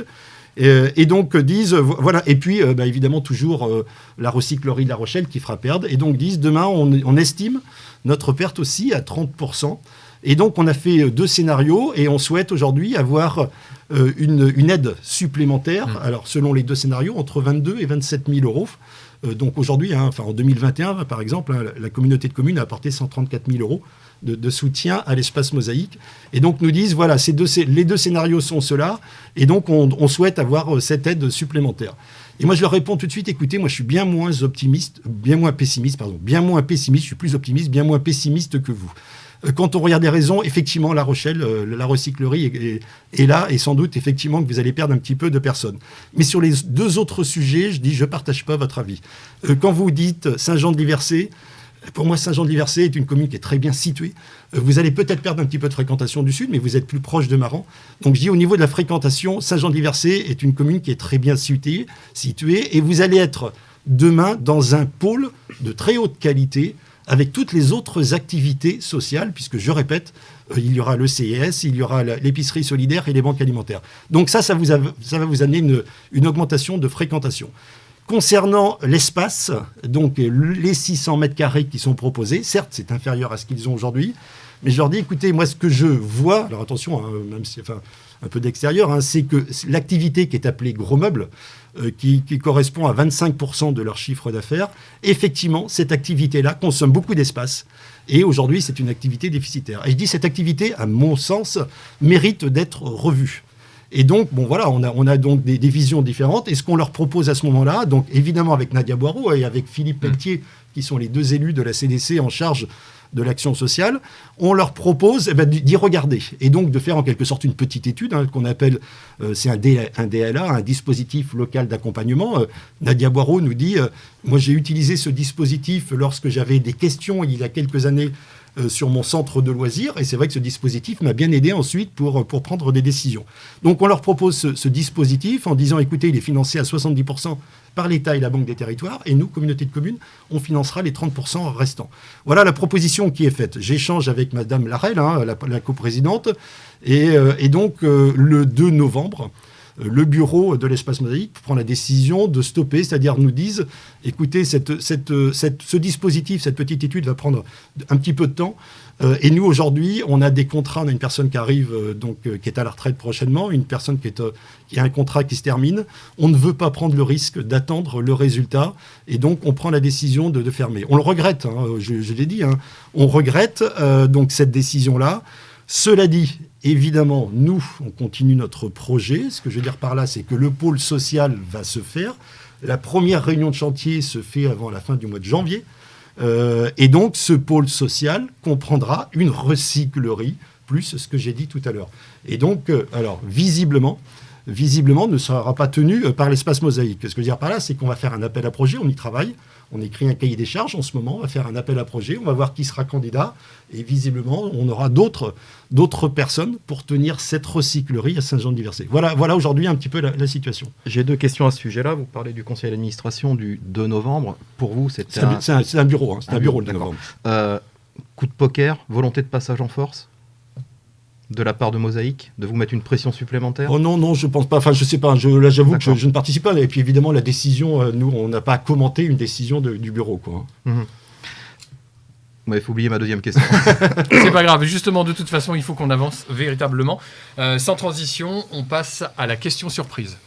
Et donc disent, voilà, et puis évidemment toujours la recyclerie de La Rochelle qui fera perdre, et donc disent demain on estime notre perte aussi à 30%, et donc on a fait 2 scénarios, et on souhaite aujourd'hui avoir une aide supplémentaire, alors selon les 2 scénarios, entre 22 et 27 000 euros. Donc aujourd'hui, en 2021 par exemple, la communauté de communes a apporté 134 000 euros de soutien à l'espace Mosaïque. Et donc nous disent, voilà, les 2 scénarios sont ceux-là, et donc on souhaite avoir cette aide supplémentaire. Et moi je leur réponds tout de suite, écoutez, moi je suis bien moins pessimiste, je suis plus optimiste, bien moins pessimiste que vous. Quand on regarde les raisons, effectivement, La Rochelle, la recyclerie est là, et sans doute, effectivement, que vous allez perdre un petit peu de personnes. Mais sur les 2 autres sujets, je dis, je ne partage pas votre avis. Quand vous dites Saint-Jean-de-Liversay, pour moi, Saint-Jean-de-Liversay est une commune qui est très bien située. Vous allez peut-être perdre un petit peu de fréquentation du sud, mais vous êtes plus proche de Maran. Donc je dis, au niveau de la fréquentation, Saint-Jean-de-Liversay est une commune qui est très bien située, et vous allez être demain dans un pôle de très haute qualité, avec toutes les autres activités sociales, puisque je répète, il y aura le CES, il y aura l'épicerie solidaire et les banques alimentaires. Donc ça va vous amener une augmentation de fréquentation. Concernant l'espace, donc les 600 mètres carrés qui sont proposés, certes c'est inférieur à ce qu'ils ont aujourd'hui, mais je leur dis, écoutez, moi ce que je vois, alors attention, hein, même si, enfin, un peu d'extérieur, hein, c'est que l'activité qui est appelée gros meubles, qui correspond à 25% de leur chiffre d'affaires, effectivement, cette activité-là consomme beaucoup d'espace. Et aujourd'hui, c'est une activité déficitaire. Et je dis, cette activité, à mon sens, mérite d'être revue. Et donc, bon, voilà, on a donc des visions différentes. Et ce qu'on leur propose à ce moment-là, donc évidemment avec Nadia Boireau et avec Philippe Pelletier, qui sont les deux élus de la CDC en charge de l'action sociale, on leur propose d'y regarder et donc de faire en quelque sorte une petite étude qu'on appelle, c'est un DLA, un dispositif local d'accompagnement. Nadia Boireau nous dit, moi j'ai utilisé ce dispositif lorsque j'avais des questions il y a quelques années sur mon centre de loisirs, et c'est vrai que ce dispositif m'a bien aidé ensuite pour prendre des décisions. Donc on leur propose ce dispositif en disant, écoutez, il est financé à 70% par l'État et la Banque des Territoires, et nous, communauté de communes, on financera les 30% restants. Voilà la proposition qui est faite. J'échange avec Madame Larelle, la coprésidente, et donc le 2 novembre, le bureau de l'Espace Mosaïque prend la décision de stopper, c'est-à-dire nous disent, écoutez, ce dispositif, cette petite étude va prendre un petit peu de temps. Et nous, aujourd'hui, on a des contrats, on a une personne qui arrive, qui est à la retraite prochainement, une personne qui a un contrat qui se termine. On ne veut pas prendre le risque d'attendre le résultat, et donc on prend la décision de fermer. On le regrette, je l'ai dit, on regrette donc cette décision-là. Cela dit, évidemment, nous, on continue notre projet. Ce que je veux dire par là, c'est que le pôle social va se faire. La première réunion de chantier se fait avant la fin du mois de janvier. Et donc, ce pôle social comprendra une recyclerie, plus ce que j'ai dit tout à l'heure. Et donc, alors, visiblement, ne sera pas tenu par l'Espace Mosaïque. Ce que je veux dire par là, c'est qu'on va faire un appel à projet, on y travaille, on écrit un cahier des charges en ce moment, on va faire un appel à projet, on va voir qui sera candidat, et visiblement, on aura d'autres personnes pour tenir cette recyclerie à Saint-Jean-de-Diversey. Voilà aujourd'hui un petit peu la situation. J'ai 2 questions à ce sujet-là. Vous parlez du conseil d'administration du 2 novembre. Pour vous, c'est un bureau, c'est un bureau le 2 novembre. Coup de poker, volonté de passage en force de la part de Mosaïque, de vous mettre une pression supplémentaire? Oh non, je pense pas. Enfin, je sais pas. Là, j'avoue que je ne participe pas. Et puis, évidemment, la décision, nous, on n'a pas à commenter une décision du bureau, quoi. Vous m'avez fait oublier ma deuxième question. C'est pas grave. Justement, de toute façon, il faut qu'on avance véritablement. Sans transition, on passe à la question surprise.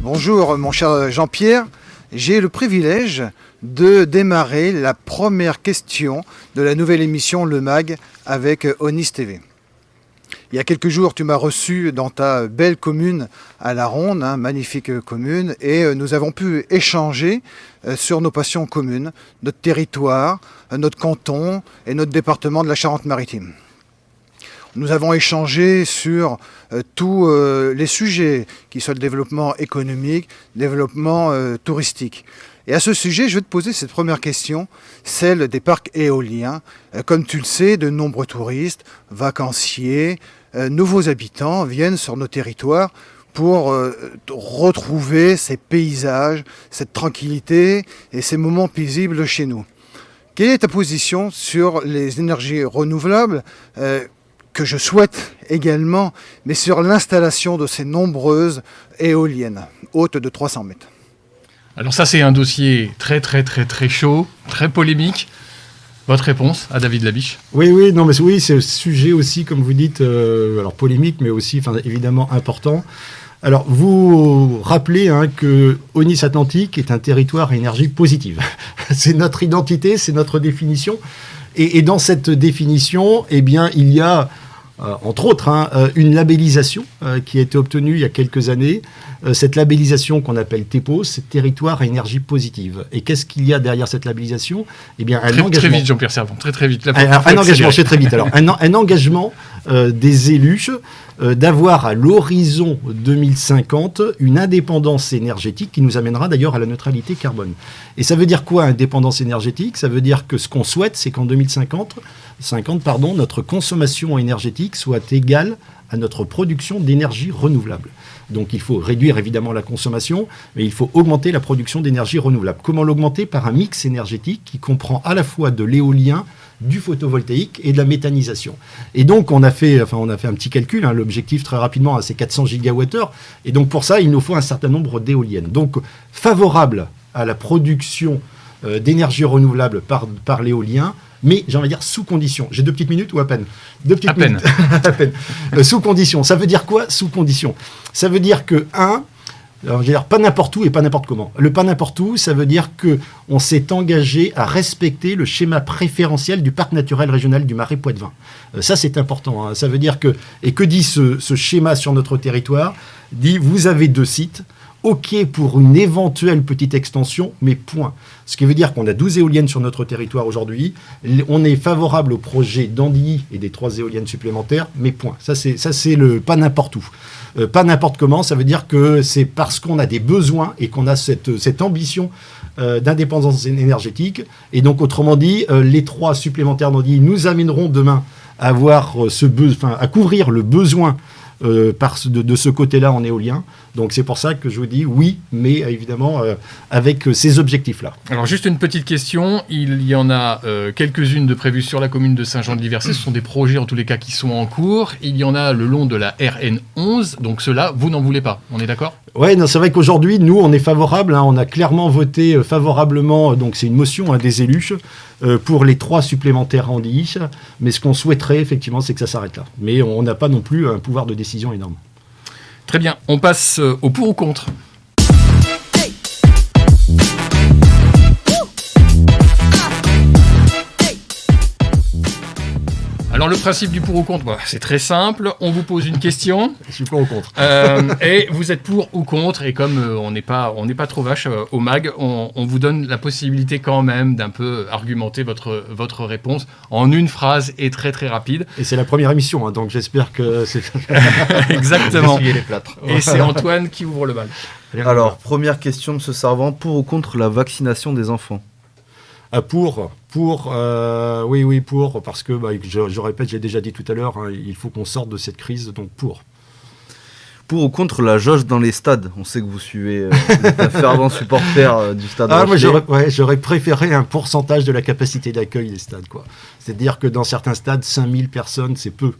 Bonjour, mon cher Jean-Pierre. J'ai le privilège de démarrer la première question de la nouvelle émission Le Mag avec Onis TV. Il y a quelques jours, tu m'as reçu dans ta belle commune à La Ronde, magnifique commune, et nous avons pu échanger sur nos passions communes, notre territoire, notre canton et notre département de la Charente-Maritime. Nous avons échangé sur tous les sujets qui sont le développement économique, développement touristique. Et à ce sujet, je vais te poser cette première question, celle des parcs éoliens. Comme tu le sais, de nombreux touristes, vacanciers, nouveaux habitants viennent sur nos territoires pour retrouver ces paysages, cette tranquillité et ces moments paisibles chez nous. Quelle est ta position sur les énergies renouvelables que je souhaite également, mais sur l'installation de ces nombreuses éoliennes, hautes de 300 mètres. Alors ça, c'est un dossier très chaud, très polémique. Votre réponse à David Labiche? Oui, c'est un sujet aussi, comme vous dites, alors polémique, mais aussi évidemment important. Alors, vous rappelez que Onis Atlantique est un territoire à énergie positive. C'est notre identité, c'est notre définition. Et dans cette définition, eh bien, il y a, entre autres, une labellisation qui a été obtenue il y a quelques années. Cette labellisation qu'on appelle TEPO, c'est territoire à énergie positive. Et qu'est-ce qu'il y a derrière cette labellisation? Eh bien, un engagement. Très vite, Jean-Pierre Servan, très vite. Un engagement, c'est très vite. Alors, un engagement des élus d'avoir à l'horizon 2050 une indépendance énergétique qui nous amènera d'ailleurs à la neutralité carbone. Et ça veut dire quoi, indépendance énergétique? Ça veut dire que ce qu'on souhaite, c'est qu'en 2050, notre consommation énergétique énergétique soit égale à notre production d'énergie renouvelable. Donc il faut réduire évidemment la consommation, mais il faut augmenter la production d'énergie renouvelable. Comment l'augmenter? Par un mix énergétique qui comprend à la fois de l'éolien, du photovoltaïque et de la méthanisation. Et donc on a fait un petit calcul, l'objectif très rapidement c'est 400 gigawattheures, et donc pour ça il nous faut un certain nombre d'éoliennes. Donc favorable à la production d'énergie renouvelable par l'éolien, mais j'ai envie de dire sous condition. J'ai 2 petites minutes ou à peine? 2 petites minutes. À peine. Sous condition. Ça veut dire quoi, sous condition? Ça veut dire que, alors, je veux dire, pas n'importe où et pas n'importe comment. Le pas n'importe où, ça veut dire qu'on s'est engagé à respecter le schéma préférentiel du parc naturel régional du Marais Poitevin. Ça, c'est important. Ça veut dire que... Et que dit ce schéma sur notre territoire? Dit, vous avez 2 sites, OK pour une éventuelle petite extension, mais point. Ce qui veut dire qu'on a 12 éoliennes sur notre territoire aujourd'hui. On est favorable au projet d'Andilly et des 3 éoliennes supplémentaires, mais point. Ça, c'est le pas n'importe où. Pas n'importe comment, ça veut dire que c'est parce qu'on a des besoins et qu'on a cette ambition d'indépendance énergétique. Et donc, autrement dit, les 3 supplémentaires d'Andilly nous amèneront demain à à couvrir le besoin de ce côté-là en éolien. Donc c'est pour ça que je vous dis oui, mais évidemment avec ces objectifs-là. Alors juste une petite question, il y en a quelques-unes de prévues sur la commune de Saint-Jean-de-Liversay, ce sont des projets en tous les cas qui sont en cours, il y en a le long de la RN11, donc ceux-là, vous n'en voulez pas, on est d'accord? Oui, c'est vrai qu'aujourd'hui, nous, on est favorable, on a clairement voté favorablement, donc c'est une motion des élus, pour les 3 supplémentaires Andilly, mais ce qu'on souhaiterait effectivement, c'est que ça s'arrête là. Mais on n'a pas non plus un pouvoir de décision énorme. Très bien, on passe au pour ou contre. Alors le principe du pour ou contre, c'est très simple, on vous pose une question. Je suis pour ou contre. Et vous êtes pour ou contre, et comme on n'est pas trop vache au MAG, on vous donne la possibilité quand même d'un peu argumenter votre réponse en une phrase et très très rapide. Et c'est la première émission, donc j'espère que c'est... Exactement. Les plâtres. Et c'est Antoine qui ouvre le bal. Alors, première question, M. Servant, pour ou contre la vaccination des enfants? Pour, oui, pour, parce que, je répète, j'ai déjà dit tout à l'heure, il faut qu'on sorte de cette crise, donc pour. Pour ou contre la jauge dans les stades? On sait que vous suivez vous êtes un fervent supporter du stade. Moi, j'aurais préféré un pourcentage de la capacité d'accueil des stades, quoi. C'est-à-dire que dans certains stades, 5000 personnes, c'est peu.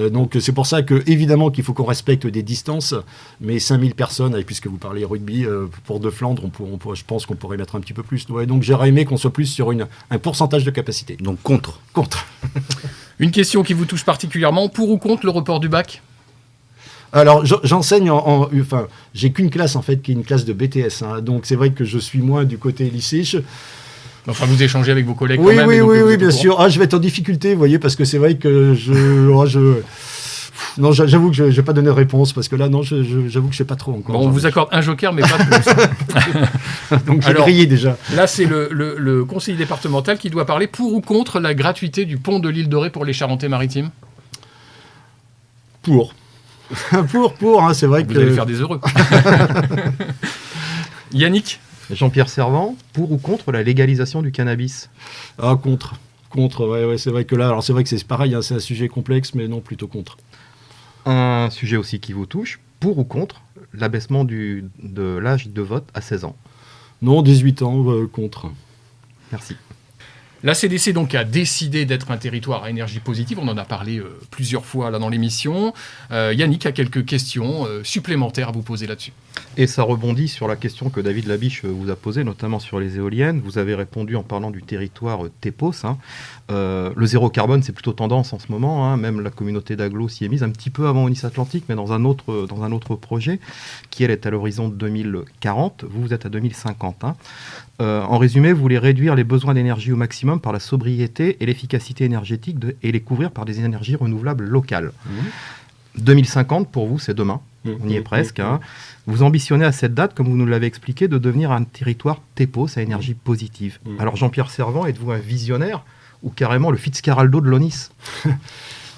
Donc c'est pour ça que évidemment qu'il faut qu'on respecte des distances, mais 5000 personnes, et puisque vous parlez rugby, pour de Flandre, je pense qu'on pourrait mettre un petit peu plus. Ouais, donc j'aurais aimé qu'on soit plus sur un pourcentage de capacité. Donc contre. Contre. Une question qui vous touche particulièrement, pour ou contre le report du bac? Alors j'enseigne enfin j'ai qu'une classe en fait qui est une classe de BTS, donc c'est vrai que je suis moins du côté lycée. Enfin, vous échangez avec vos collègues oui, quand même. Oui, bien sûr. Je vais être en difficulté, vous voyez, parce que c'est vrai que non, j'avoue que je ne vais pas donner de réponse, parce que là, non, j'avoue que je ne sais pas trop encore. Bon, on vous accorde un joker, mais pas plus. Donc j'ai grillé déjà. Là, c'est le conseiller départemental qui doit parler pour ou contre la gratuité du pont de l'île Dorée pour les Charentais-Maritimes. Pour, c'est vrai que... Vous allez faire des heureux. Yannick? Jean-Pierre Servant, pour ou contre la légalisation du cannabis? Contre, ouais, c'est vrai que là, alors c'est vrai que c'est pareil, c'est un sujet complexe, mais non, plutôt contre. Un sujet aussi qui vous touche, pour ou contre l'abaissement de l'âge de vote à 16 ans? Non, 18 ans, contre. Merci. La CDC donc a décidé d'être un territoire à énergie positive. On en a parlé plusieurs fois là dans l'émission. Yannick a quelques questions supplémentaires à vous poser là-dessus. Et ça rebondit sur la question que David Labiche vous a posée, notamment sur les éoliennes. Vous avez répondu en parlant du territoire TEPOS. Le zéro carbone, c'est plutôt tendance en ce moment. Même la communauté d'agglo s'y est mise un petit peu avant Nice Atlantique, mais dans un autre projet qui, elle, est à l'horizon de 2040. Vous êtes à 2050. En résumé, vous voulez réduire les besoins d'énergie au maximum par la sobriété et l'efficacité énergétique et les couvrir par des énergies renouvelables locales. 2050, pour vous, c'est demain. On y est presque. Vous ambitionnez à cette date, comme vous nous l'avez expliqué, de devenir un territoire TEPOS à énergie positive. Alors Jean-Pierre Servant, êtes-vous un visionnaire ou carrément le Fitzcarraldo de l'ONIS?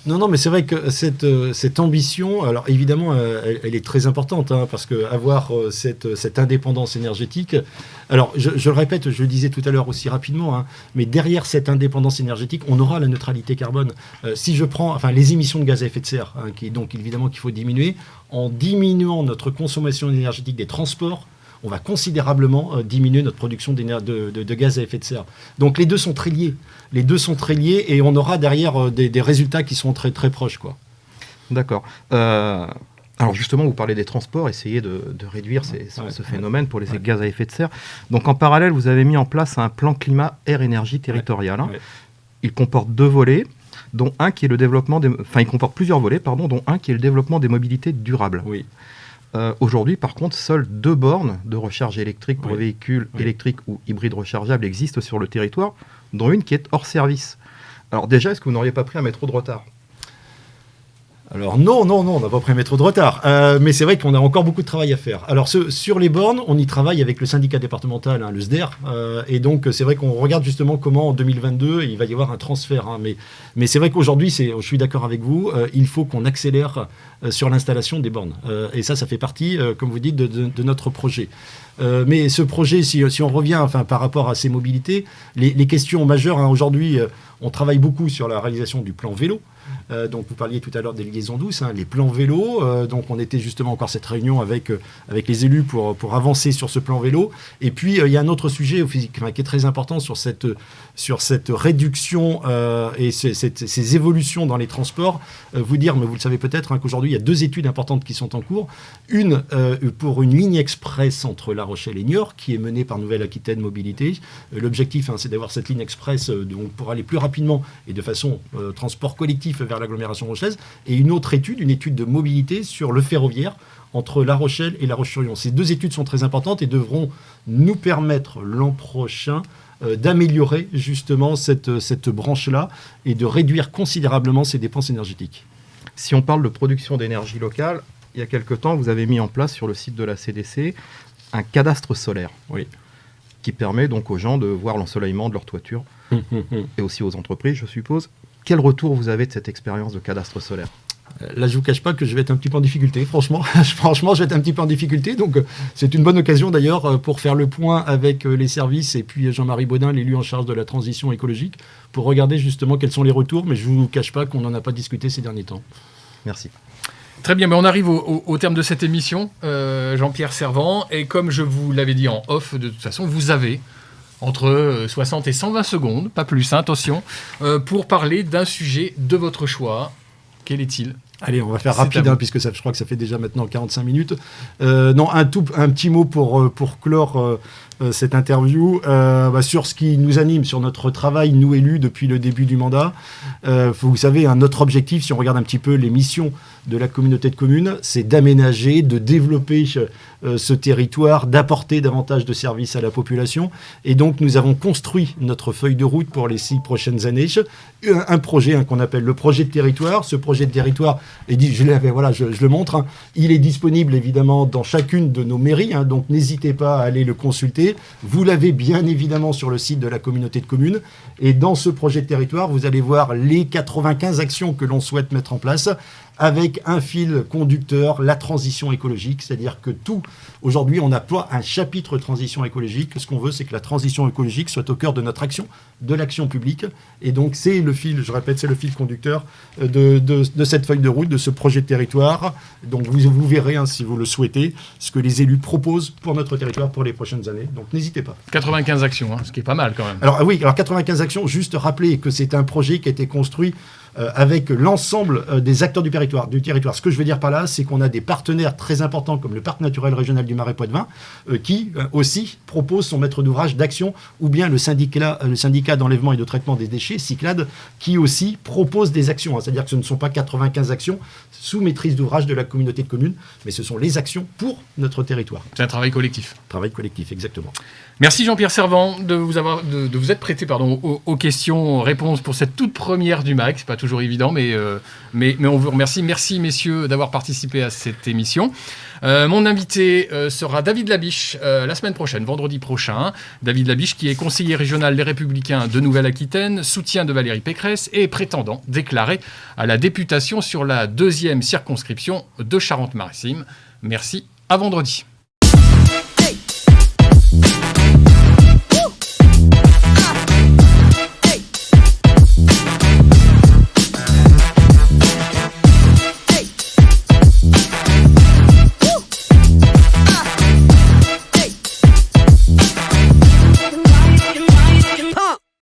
Non, mais c'est vrai que cette ambition, alors évidemment, elle est très importante, hein, parce qu'avoir cette indépendance énergétique, alors je le répète, je le disais tout à l'heure aussi rapidement, hein, mais derrière cette indépendance énergétique, on aura la neutralité carbone. Si je prends les émissions de gaz à effet de serre, hein, donc évidemment qu'il faut diminuer, en diminuant notre consommation énergétique des transports, on va considérablement diminuer notre production de gaz à effet de serre. Donc les deux sont très liés. Et on aura derrière des résultats qui sont très, très proches, quoi. D'accord. Alors justement, vous parlez des transports, essayez de réduire ce phénomène pour les gaz à effet de serre. Donc en parallèle, vous avez mis en place un plan climat-air-énergie territorial. Hein. Il comporte 2 volets, dont un qui est le développement il comporte plusieurs volets, dont un qui est le développement des mobilités durables. Oui. Aujourd'hui, par contre, seules 2 bornes de recharge électrique pour véhicules électriques ou hybrides rechargeables existent sur le territoire, dont une qui est hors service. Alors déjà, est-ce que vous n'auriez pas pris un métro de retard ? Alors non, on n'a pas pris un métro de retard. Mais c'est vrai qu'on a encore beaucoup de travail à faire. Alors sur les bornes, on y travaille avec le syndicat départemental, hein, le SDER. Et donc c'est vrai qu'on regarde justement comment en 2022, il va y avoir un transfert. Hein, mais c'est vrai qu'aujourd'hui, je suis d'accord avec vous, il faut qu'on accélère sur l'installation des bornes. Et ça fait partie, comme vous dites, de notre projet. Mais ce projet, si on revient par rapport à ces mobilités, les questions majeures, hein, aujourd'hui, on travaille beaucoup sur la réalisation du plan vélo. Donc vous parliez tout à l'heure des liaisons douces, hein, les plans vélo. Donc on était justement encore cette réunion avec les élus pour avancer sur ce plan vélo. Et puis il y a un autre sujet qui est très important sur cette réduction et ces évolutions dans les transports. Vous dire, mais vous le savez peut-être, hein, qu'aujourd'hui il y a 2 études importantes qui sont en cours. Une pour une ligne express entre La Rochelle et Niort qui est menée par Nouvelle-Aquitaine Mobilité. L'objectif, hein, c'est d'avoir cette ligne express donc pour aller plus rapidement et de façon transport collectif vers l'agglomération rochelaise, et une autre étude, une étude de mobilité sur le ferroviaire entre La Rochelle et La Roche-sur-Yon. Ces 2 études sont très importantes et devront nous permettre l'an prochain d'améliorer justement cette branche-là et de réduire considérablement ses dépenses énergétiques. Si on parle de production d'énergie locale, il y a quelque temps, vous avez mis en place sur le site de la CDC un cadastre solaire. Oui. Qui permet donc aux gens de voir l'ensoleillement de leur toiture et aussi aux entreprises, je suppose. Quel retour vous avez de cette expérience de cadastre solaire ? Là, je ne vous cache pas que je vais être un petit peu en difficulté, franchement. Franchement, je vais être un petit peu en difficulté. Donc, c'est une bonne occasion, d'ailleurs, pour faire le point avec les services et puis Jean-Marie Baudin, l'élu en charge de la transition écologique, pour regarder justement quels sont les retours. Mais je ne vous cache pas qu'on n'en a pas discuté ces derniers temps. Merci. Très bien, mais on arrive au terme de cette émission, Jean-Pierre Servant. Et comme je vous l'avais dit en off, de toute façon, vous avez entre 60 et 120 secondes, pas plus, hein, attention, pour parler d'un sujet de votre choix. Quel est-il ? Allez, on va faire rapide, hein, puisque je crois que ça fait déjà maintenant 45 minutes. Non, un petit mot pour clore cette interview sur ce qui nous anime, sur notre travail, nous élus, depuis le début du mandat. Vous savez, notre objectif, si on regarde un petit peu les missions de la communauté de communes, c'est d'aménager, de développer ce territoire, d'apporter davantage de services à la population. Et donc, nous avons construit notre feuille de route pour les 6 prochaines années. Un projet qu'on appelle le projet de territoire. Ce projet de territoire, je le montre, hein, il est disponible évidemment dans chacune de nos mairies, hein, donc n'hésitez pas à aller le consulter. Vous l'avez bien évidemment sur le site de la communauté de communes. Et dans ce projet de territoire, vous allez voir les 95 actions que l'on souhaite mettre en place, avec un fil conducteur, la transition écologique. C'est-à-dire que aujourd'hui, on n'a pas un chapitre transition écologique. Ce qu'on veut, c'est que la transition écologique soit au cœur de notre action, de l'action publique. Et donc, c'est le fil, je répète, c'est le fil conducteur de cette feuille de route, de ce projet de territoire. Donc, vous verrez, hein, si vous le souhaitez, ce que les élus proposent pour notre territoire pour les prochaines années. Donc, n'hésitez pas. 95 actions, hein, ce qui est pas mal quand même. Alors 95 actions, juste rappeler que c'est un projet qui a été construit avec l'ensemble des acteurs du territoire. Ce que je veux dire par là, c'est qu'on a des partenaires très importants comme le Parc naturel régional du Marais Poitevin qui aussi propose son maître d'ouvrage d'action, ou bien le syndicat d'enlèvement et de traitement des déchets, Cyclades, qui aussi propose des actions. Hein. C'est-à-dire que ce ne sont pas 95 actions sous maîtrise d'ouvrage de la communauté de communes, mais ce sont les actions pour notre territoire. C'est un travail collectif. Travail collectif, exactement. Merci Jean-Pierre Servant de vous être prêté aux questions-réponses pour cette toute première du MAG. C'est pas toujours évident, mais on vous remercie. Merci, messieurs, d'avoir participé à cette émission. Mon invité sera David Labiche la semaine prochaine, vendredi prochain. David Labiche, qui est conseiller régional des Républicains de Nouvelle-Aquitaine, soutien de Valérie Pécresse et prétendant déclaré à la députation sur la 2e circonscription de Charente-Maritime. Merci, à vendredi.